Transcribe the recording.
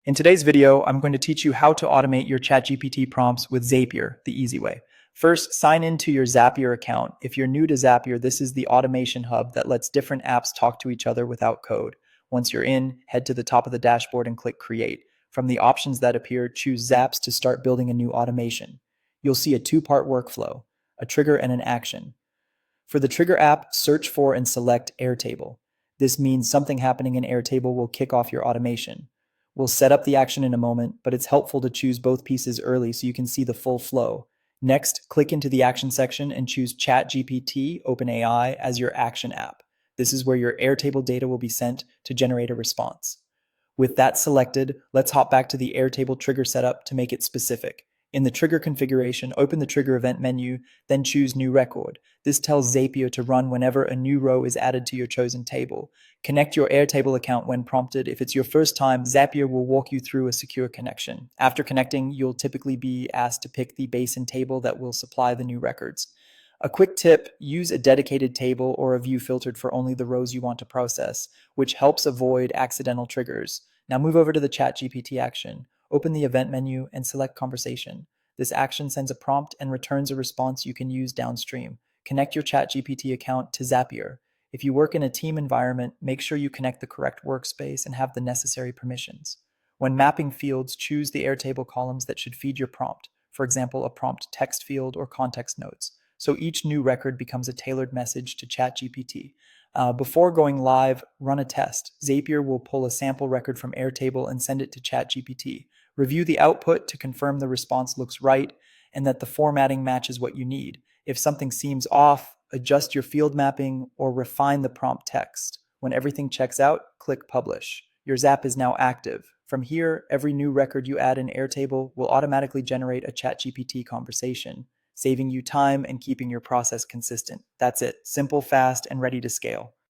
In today's video, I'm going to teach you how to automate your ChatGPT prompts with Zapier, the easy way. First, sign into your Zapier account. If you're new to Zapier, this is the automation hub that lets different apps talk to each other without code. Once you're in, head to the top of the dashboard and click Create. From the options that appear, choose Zaps to start building a new automation. You'll see a two-part workflow, a trigger and an action. For the trigger app, search for and select Airtable. This means something happening in Airtable will kick off your automation. We'll set up the action in a moment, but it's helpful to choose both pieces early so you can see the full flow. Next, click into the action section and choose ChatGPT openai as your action app. This is where your Airtable data will be sent to generate a response. With that selected, let's hop back to the Airtable trigger setup to make it specific. In the trigger configuration, open the trigger event menu, then choose new record. This tells Zapier to run whenever a new row is added to your chosen table. Connect your Airtable account when prompted. If it's your first time, Zapier will walk you through a secure connection. After connecting, you'll typically be asked to pick the basin table that will supply the new records. A quick tip, use a dedicated table or a view filtered for only the rows you want to process, which helps avoid accidental triggers. Now move over to the ChatGPT action. Open the event menu and select conversation. This action sends a prompt and returns a response you can use downstream. Connect your ChatGPT account to Zapier. If you work in a team environment, make sure you connect the correct workspace and have the necessary permissions. When mapping fields, choose the Airtable columns that should feed your prompt, for example, a prompt text field or context notes. So each new record becomes a tailored message to ChatGPT. Before going live, run a test. Zapier will pull a sample record from Airtable and send it to ChatGPT. Review the output to confirm the response looks right and that the formatting matches what you need. If something seems off, adjust your field mapping or refine the prompt text. When everything checks out, click Publish. Your Zap is now active. From here, every new record you add in Airtable will automatically generate a ChatGPT conversation, saving you time and keeping your process consistent. That's it. Simple, fast, and ready to scale.